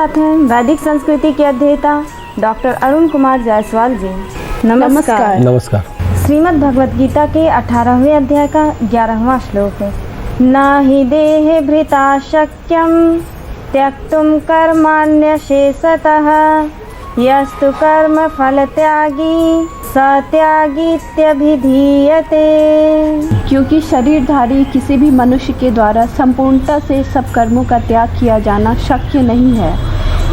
साथ हैं वैदिक संस्कृति के अध्येता डॉक्टर अरुण कुमार जायसवाल जी। नमस्कार। नमस्कार। श्रीमद् भगवत गीता के 18वें अध्याय का 11वां श्लोक है, न हि देहे भृता शक्यं त्यक्तुं कर्माण्यशेषतः यस्तु कर्म फल त्यागी सत्यागीत्यभिधीयते। क्योंकि शरीरधारी किसी भी मनुष्य के द्वारा संपूर्णता से सब कर्मों का त्याग किया जाना शक्य नहीं है,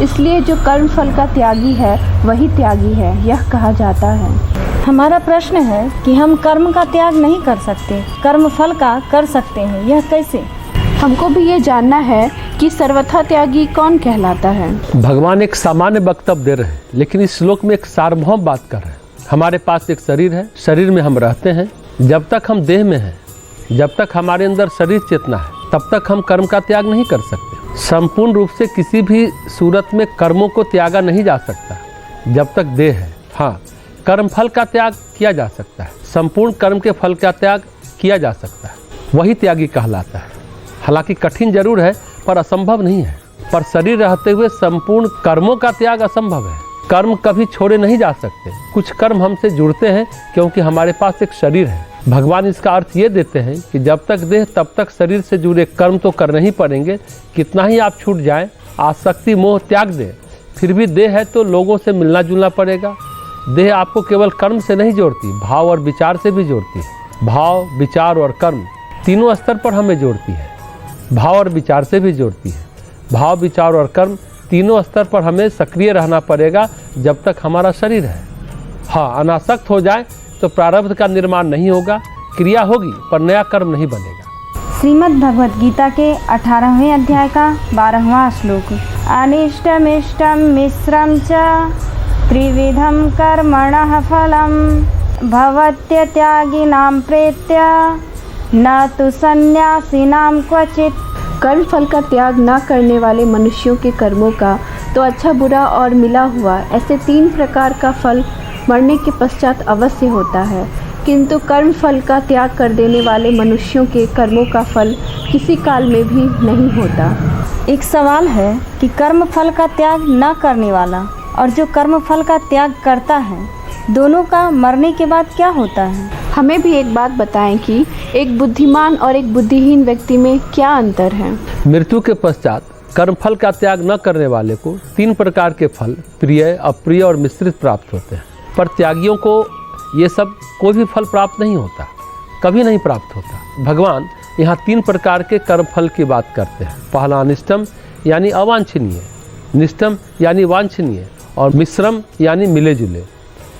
इसलिए जो कर्म फल का त्यागी है वही त्यागी है, यह कहा जाता है। हमारा प्रश्न है कि हम कर्म का त्याग नहीं कर सकते, कर्म फल का कर सकते हैं, यह कैसे? हमको भी ये जानना है कि सर्वथा त्यागी कौन कहलाता है। भगवान एक सामान्य वक्तव्य दे रहे हैं, लेकिन इस श्लोक में एक सार्वभौम बात कर रहे हैं। हमारे पास एक शरीर है, शरीर में हम रहते हैं। जब तक हम देह में हैं, जब तक हमारे अंदर शरीर चेतना है, तब तक हम कर्म का त्याग नहीं कर सकते। संपूर्ण रूप से किसी भी सूरत में कर्मों को त्यागा नहीं जा सकता जब तक देह है। हाँ, कर्म फल का त्याग किया जा सकता है, संपूर्ण कर्म के फल का त्याग किया जा सकता है, वही त्यागी कहलाता है। हालांकि कठिन जरूर है पर असंभव नहीं है। पर शरीर रहते हुए संपूर्ण कर्मों का त्याग असंभव है। कर्म कभी छोड़े नहीं जा सकते। कुछ कर्म हमसे जुड़ते हैं क्योंकि हमारे पास एक शरीर है। भगवान इसका अर्थ ये देते हैं कि जब तक देह तब तक शरीर से जुड़े कर्म तो करने ही पड़ेंगे। कितना ही आप छूट जाएं, आसक्ति मोह त्याग दें, फिर भी देह है तो लोगों से मिलना जुलना पड़ेगा। देह आपको केवल कर्म से नहीं जोड़ती, भाव और विचार से भी जोड़ती है। भाव, विचार और कर्म तीनों स्तर पर हमें जोड़ती है। भाव और विचार से भी जोड़ती है। भाव, विचार और कर्म तीनों स्तर पर हमें सक्रिय रहना पड़ेगा जब तक हमारा शरीर है। हाँ, अनासक्त हो जाए तो प्रारब्ध का निर्माण नहीं होगा, क्रिया होगी पर नया कर्म नहीं बनेगा। श्रीमद् भगवत गीता के 18वें अध्याय का 12वां श्लोक, अनिष्टमिष्टं मिश्रं च त्रिविधं कर्मणः फलं भवत्यत्यागिनां प्रेत्य न तो सन्यासीनाम क्वचित। कर्म फल का त्याग न करने वाले मनुष्यों के कर्मों का तो अच्छा, बुरा और मिला हुआ ऐसे 3 प्रकार का फल मरने के पश्चात अवश्य होता है, किंतु कर्म फल का त्याग कर देने वाले मनुष्यों के कर्मों का फल किसी काल में भी नहीं होता। एक सवाल है कि कर्म फल का त्याग न करने वाला और जो कर्म फल का त्याग करता है, दोनों का मरने के बाद क्या होता है? हमें भी एक बात बताएं कि एक बुद्धिमान और एक बुद्धिहीन व्यक्ति में क्या अंतर है। मृत्यु के पश्चात कर्म फल का त्याग न करने वाले को 3 प्रकार के फल प्रिय, अप्रिय और मिश्रित प्राप्त होते हैं। पर त्यागियों को ये सब कोई भी फल प्राप्त नहीं होता, कभी नहीं प्राप्त होता। भगवान यहाँ 3 प्रकार के कर्म फल की बात करते हैं। पहला अनिष्टम यानी अवांछनीय, निष्ठम यानी वांछनीय और मिश्रम यानी मिले जुले।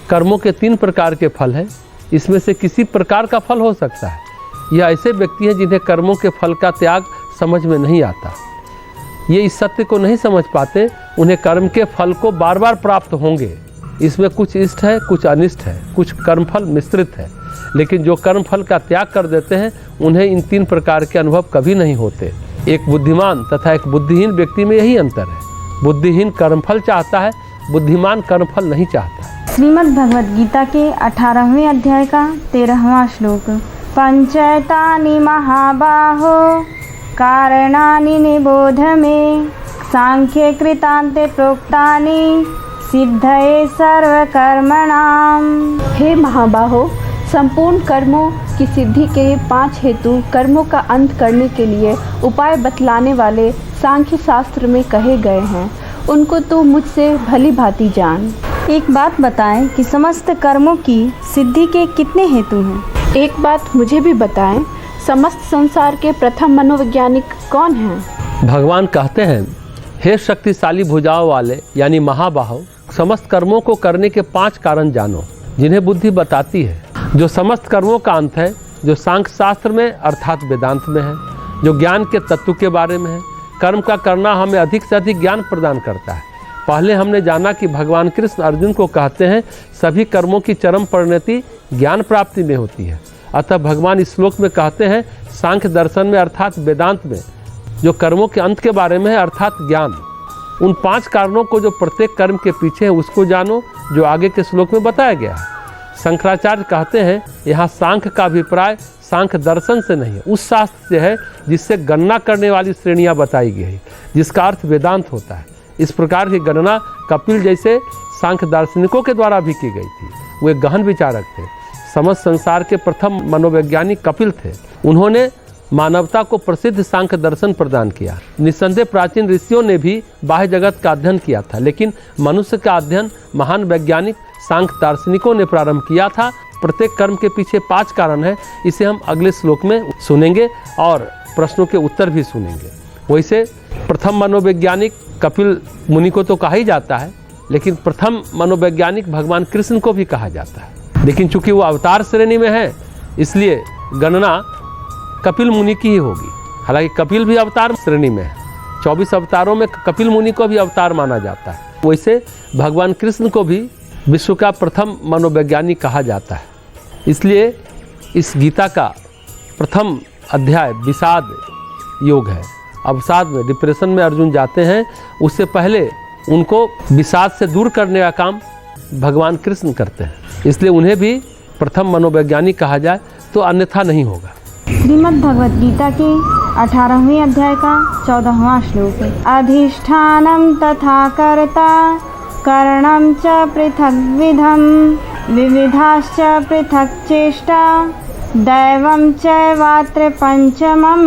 कर्मों के 3 प्रकार के फल हैं। इसमें से किसी प्रकार का फल हो सकता है। यह ऐसे व्यक्ति हैं जिन्हें कर्मों के फल का त्याग समझ में नहीं आता। ये इस सत्य को नहीं समझ पाते, उन्हें कर्म के फल को बार बार प्राप्त होंगे। इसमें कुछ इष्ट है, कुछ अनिष्ट है, कुछ कर्मफल मिश्रित है। लेकिन जो कर्म फल का त्याग कर देते हैं उन्हें इन 3 प्रकार के अनुभव कभी नहीं होते। एक बुद्धिमान तथा एक बुद्धिहीन व्यक्ति में यही अंतर है। बुद्धिहीन कर्मफल चाहता है, बुद्धिमान कर्मफल नहीं चाहता। श्रीमद् भगवत गीता के 18वें अध्याय का 13वां श्लोक, पंचैतानि महाबाहो कारणानि निबोध मे सांख्ये कृतान्ते प्रोक्तानि सिद्धये सर्वकर्मणाम। हे महाबाहो, संपूर्ण कर्मों की सिद्धि के 5 हेतु कर्मों का अंत करने के लिए उपाय बतलाने वाले सांख्य शास्त्र में कहे गए हैं। उनको तो मुझसे भली भांति जान। एक बात बताएं कि समस्त कर्मों की सिद्धि के कितने हेतु हैं? एक बात मुझे भी बताएं, समस्त संसार के प्रथम मनोवैज्ञानिक कौन हैं? भगवान कहते हैं, हे शक्तिशाली भुजाओं वाले यानी महाबाहो, समस्त कर्मों को करने के 5 कारण जानो जिन्हें बुद्धि बताती है। जो समस्त कर्मों का अंत है, जो सांख्य शास्त्र में अर्थात वेदांत में है, जो ज्ञान के तत्व के बारे में है। कर्म का करना हमें अधिक से अधिक ज्ञान प्रदान करता है। पहले हमने जाना कि भगवान कृष्ण अर्जुन को कहते हैं सभी कर्मों की चरम परिणति ज्ञान प्राप्ति में होती है। अतः भगवान इस श्लोक में कहते हैं सांख्य दर्शन में अर्थात वेदांत में जो कर्मों के अंत के बारे में है अर्थात ज्ञान, उन 5 कारणों को जो प्रत्येक कर्म के पीछे है उसको जानो, जो आगे के श्लोक में बताया गया है। शंकराचार्य कहते हैं यहाँ सांख्य का अभिप्राय सांख्य दर्शन से नहीं है, उस शास्त्र से है जिससे गणना करने वाली श्रेणियाँ बताई गई है, जिसका अर्थ वेदांत होता है। इस प्रकार की गणना कपिल जैसे सांख्य दार्शनिकों के द्वारा भी की गई थी। वे गहन विचारक थे। समस्त संसार के प्रथम मनोवैज्ञानिक कपिल थे। उन्होंने मानवता को प्रसिद्ध सांख्य दर्शन प्रदान किया। निस्संदेह प्राचीन ऋषियों ने भी बाह्य जगत का अध्ययन किया था, लेकिन मनुष्य का अध्ययन महान वैज्ञानिक सांख्य दार्शनिकों ने प्रारंभ किया था। प्रत्येक कर्म के पीछे 5 कारण है। इसे हम अगले श्लोक में सुनेंगे और प्रश्नों के उत्तर भी सुनेंगे। वैसे प्रथम मनोवैज्ञानिक कपिल मुनि को तो कहा ही जाता है, लेकिन प्रथम मनोवैज्ञानिक भगवान कृष्ण को भी कहा जाता है। लेकिन चूंकि वो अवतार श्रेणी में है, इसलिए गणना कपिल मुनि की ही होगी। हालांकि कपिल भी अवतार श्रेणी में है। 24 अवतारों में कपिल मुनि को भी अवतार माना जाता है। वैसे भगवान कृष्ण को भी विश्व का प्रथम मनोवैज्ञानिक कहा जाता है। इसलिए इस गीता का प्रथम अध्याय विषाद योग है। अवसाद में, डिप्रेशन में अर्जुन जाते हैं, उससे पहले उनको विषाद से दूर करने का काम भगवान कृष्ण करते हैं। इसलिए उन्हें भी प्रथम मनोवैज्ञानिक कहा जाए तो अन्यथा नहीं होगा। श्रीमद् भगवद गीता के 18वें अध्याय का 14वां श्लोक है। अधिष्ठानम तथा कर्ता करणम च पृथग्विधम विविधाश्च पृथक् चेष्टा दैवम चैवात्र पंचमम।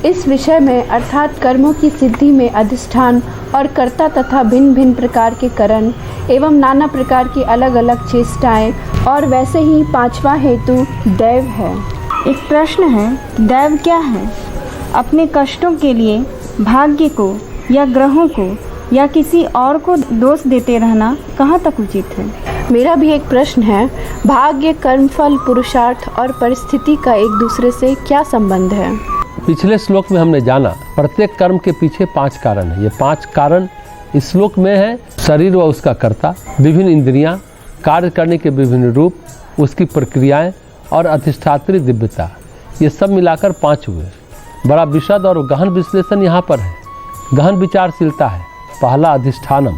इस विषय में अर्थात कर्मों की सिद्धि में अधिष्ठान और कर्ता तथा भिन्न भिन्न प्रकार के करण एवं नाना प्रकार की अलग अलग चेष्टाएं और वैसे ही 5वां हेतु दैव है। एक प्रश्न है, दैव क्या है? अपने कष्टों के लिए भाग्य को या ग्रहों को या किसी और को दोष देते रहना कहाँ तक उचित है? मेरा भी एक प्रश्न है, भाग्य, कर्मफल, पुरुषार्थ और परिस्थिति का एक दूसरे से क्या संबंध है? पिछले श्लोक में हमने जाना प्रत्येक कर्म के पीछे 5 कारण है। ये 5 कारण इस श्लोक में है। शरीर व उसका कर्ता, विभिन्न इंद्रियां, कार्य करने के विभिन्न रूप, उसकी प्रक्रियाएं और अधिष्ठात्री दिव्यता, ये सब मिलाकर 5 हुए। बड़ा विशद और गहन विश्लेषण यहाँ पर है, गहन विचारशीलता है। पहला अधिष्ठानम,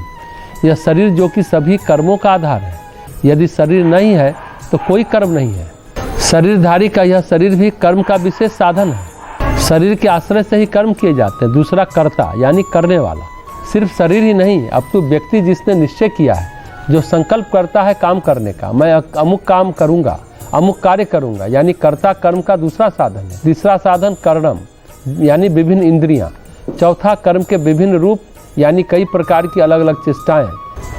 यह शरीर जो कि सभी कर्मों का आधार है। यदि शरीर नहीं है तो कोई कर्म नहीं है। शरीरधारी का यह शरीर भी कर्म का विशेष साधन है। शरीर के आश्रय से ही कर्म किए जाते हैं। दूसरा कर्ता यानी करने वाला। सिर्फ शरीर ही नहीं, अब तो व्यक्ति जिसने निश्चय किया है, जो संकल्प करता है काम करने का, मैं अमुक काम करूँगा, अमुक कार्य करूँगा, यानी कर्ता कर्म का दूसरा साधन है। तीसरा साधन कर्णम यानी विभिन्न इंद्रियाँ। चौथा कर्म के विभिन्न रूप यानी कई प्रकार की अलग अलग चेष्टाएं।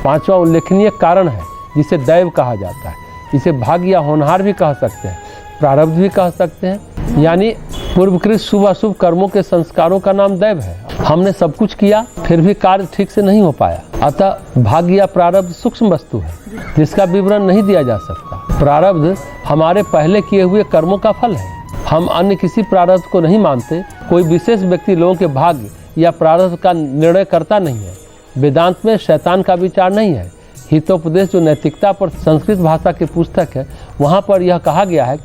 5वां उल्लेखनीय कारण है जिसे दैव कहा जाता है। इसे भाग्य या होनहार भी कह सकते हैं, प्रारब्ध भी कह सकते हैं, यानी पूर्वकृत शुभ अशुभ कर्मों के संस्कारों का नाम दैव है। हमने सब कुछ किया फिर भी कार्य ठीक से नहीं हो पाया, अतः भाग्य या प्रारब्ध सूक्ष्म वस्तु है जिसका विवरण नहीं दिया जा सकता। प्रारब्ध हमारे पहले किए हुए कर्मों का फल है। हम अन्य किसी प्रारब्ध को नहीं मानते। कोई विशेष व्यक्ति लोगों के भाग्य या प्रारब्ध का निर्णय करता नहीं है। वेदांत में शैतान का विचार नहीं है। हितोपदेश जो नैतिकता पर संस्कृत भाषा की पुस्तक है, वहाँ पर यह कहा गया है,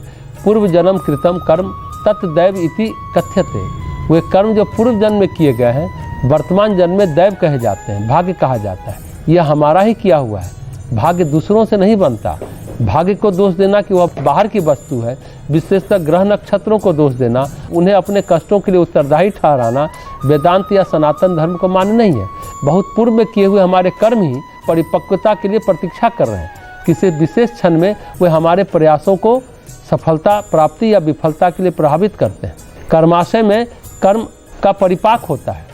पूर्व जन्म कृतम कर्म तत्दैव इति कथ्यते। वे कर्म जो पूर्व जन्म में किए गए हैं वर्तमान जन्म में दैव कहे जाते हैं, भाग्य कहा जाता है। यह हमारा ही किया हुआ है। भाग्य दूसरों से नहीं बनता। भाग्य को दोष देना कि वह बाहर की वस्तु है, विशेषतः ग्रह नक्षत्रों को दोष देना, उन्हें अपने कष्टों के लिए उत्तरदायी ठहराना वेदांत या सनातन धर्म को मान्य नहीं है। बहुत पूर्व में किए हुए हमारे कर्म ही परिपक्वता के लिए प्रतीक्षा कर रहे हैं। किसी विशेष क्षण में वे हमारे प्रयासों को सफलता प्राप्ति या विफलता के लिए प्रभावित करते हैं। कर्माशय में कर्म का परिपाक होता है।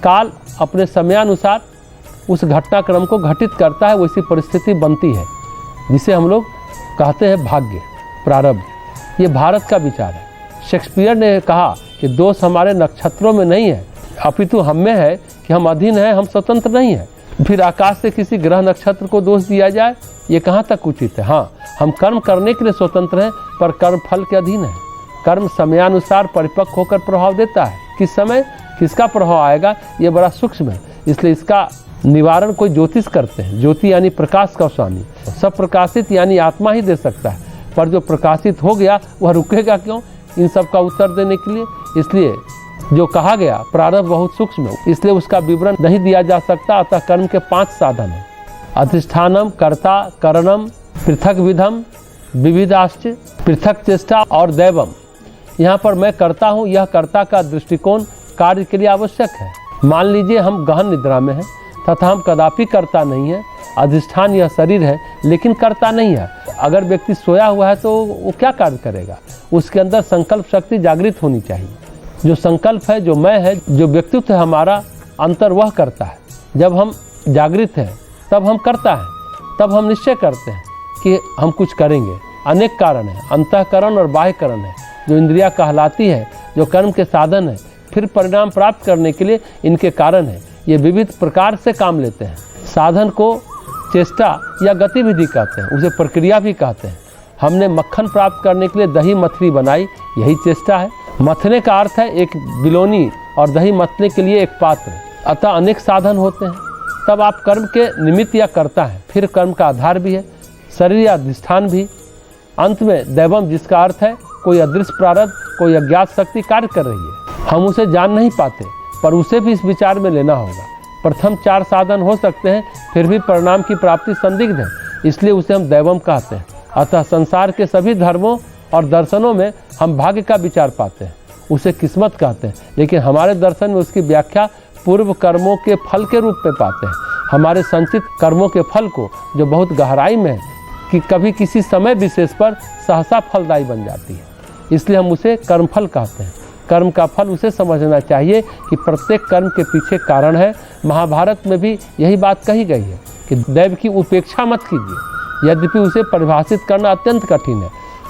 काल अपने समयानुसार उस घटनाक्रम को घटित करता है, वैसी परिस्थिति बनती है जिसे हम लोग कहते हैं भाग्य, प्रारब्ध। ये भारत का विचार है। शेक्सपियर ने कहा कि दोष हमारे नक्षत्रों में नहीं है, अपितु हम में है कि हम अधीन हैं, हम स्वतंत्र नहीं हैं। फिर आकाश से किसी ग्रह नक्षत्र को दोष दिया जाए, ये कहाँ तक उचित है? हाँ, हम कर्म करने के लिए स्वतंत्र हैं, पर कर्म फल के अधीन है। कर्म समयानुसार परिपक्व होकर प्रभाव देता है। किस समय किसका प्रभाव आएगा ये बड़ा सूक्ष्म है, इसलिए इसका निवारण कोई ज्योतिष करते हैं। ज्योति यानी प्रकाश का स्वामी, सब प्रकाशित यानी आत्मा ही दे सकता है, पर जो प्रकाशित हो गया वह रुकेगा क्यों इन सब का उत्तर देने के लिए? इसलिए जो कहा गया प्रारब्ध बहुत सूक्ष्म है, इसलिए उसका विवरण नहीं दिया जा सकता। अतः कर्म के 5 साधन हैं, अधिष्ठानम, कर्ता, करणम, पृथक विधम, विविधाश्च, पृथक चेष्टा और दैवम। यहाँ पर मैं करता हूँ, यह कर्ता का दृष्टिकोण कार्य के लिए आवश्यक है। मान लीजिए हम गहन निद्रा में हैं तथा हम कदापि करता नहीं है, अधिष्ठान यह शरीर है लेकिन करता नहीं है। अगर व्यक्ति सोया हुआ है तो वो क्या कार्य करेगा? उसके अंदर संकल्प शक्ति जागृत होनी चाहिए। जो संकल्प है, जो मैं है, जो व्यक्तित्व है हमारा अंतर, वह करता है। जब हम जागृत हैं तब हम करता है, तब हम निश्चय करते हैं कि हम कुछ करेंगे। अनेक कारण हैं, अंतःकरण और बाह्यकरण है। जो इंद्रियां कहलाती है, जो कर्म के साधन है, फिर परिणाम प्राप्त करने के लिए इनके कारण है। ये विविध प्रकार से काम लेते हैं। साधन को चेष्टा या गतिविधि कहते हैं, उसे प्रक्रिया भी कहते हैं। हमने मक्खन प्राप्त करने के लिए दही मथनी बनाई, यही चेष्टा है। मथने का अर्थ है एक बिलोनी और दही मथने के लिए एक पात्र। अतः अनेक साधन होते हैं। तब आप कर्म के निमित्त या करता है, फिर कर्म का आधार भी है, शरीर या अधिष्ठान भी। अंत में दैवम, जिसका अर्थ है कोई अदृश्य प्रारब्ध, कोई अज्ञात शक्ति कार्य कर रही है। हम उसे जान नहीं पाते, पर उसे भी इस विचार में लेना होगा। प्रथम 4 साधन हो सकते हैं, फिर भी परिणाम की प्राप्ति संदिग्ध है, इसलिए उसे हम दैवम कहते हैं। अतः संसार के सभी धर्मों और दर्शनों में हम भाग्य का विचार पाते हैं, उसे किस्मत कहते हैं। लेकिन हमारे दर्शन में उसकी व्याख्या पूर्व कर्मों के फल के रूप में पाते हैं। हमारे संचित कर्मों के फल को, जो बहुत गहराई में है, कि कभी किसी समय विशेष पर सहसा फलदायी बन जाती है, इसलिए हम उसे कर्मफल कहते हैं। कर्म का फल उसे समझना चाहिए कि प्रत्येक कर्म के पीछे कारण है। महाभारत में भी यही बात कही गई है कि दैव की उपेक्षा मत कीजिए, यद्यपि उसे परिभाषित करना अत्यंत कठिन है।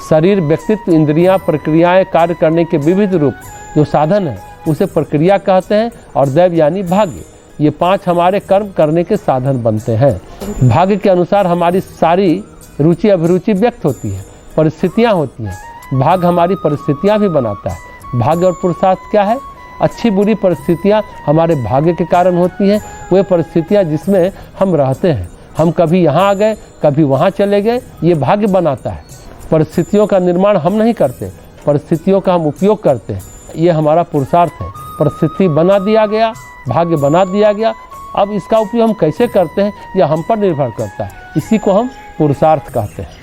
शरीर, व्यक्तित्व, इंद्रियां, प्रक्रियाएं, कार्य करने के विविध रूप, जो साधन है, उसे प्रक्रिया कहते हैं। और दैव यानी भाग्य। ये 5 हमारे कर्म करने के साधन बनते हैं। भाग्य के अनुसार हमारी सारी रुचि अभिरुचि व्यक्त होती है, परिस्थितियाँ होती हैं। भाग्य हमारी परिस्थितियाँ भी बनाता है। भाग्य और पुरुषार्थ क्या है? अच्छी बुरी परिस्थितियाँ हमारे भाग्य के कारण होती हैं। वे परिस्थितियाँ जिसमें हम रहते हैं, हम कभी यहाँ आ गए, कभी वहाँ चले गए, ये भाग्य बनाता है। परिस्थितियों का निर्माण हम नहीं करते, परिस्थितियों का हम उपयोग करते हैं, ये हमारा पुरुषार्थ है। परिस्थिति बना दिया गया, भाग्य बना दिया गया, अब इसका उपयोग हम कैसे करते हैं यह हम पर निर्भर करता है। इसी को हम पुरुषार्थ कहते हैं।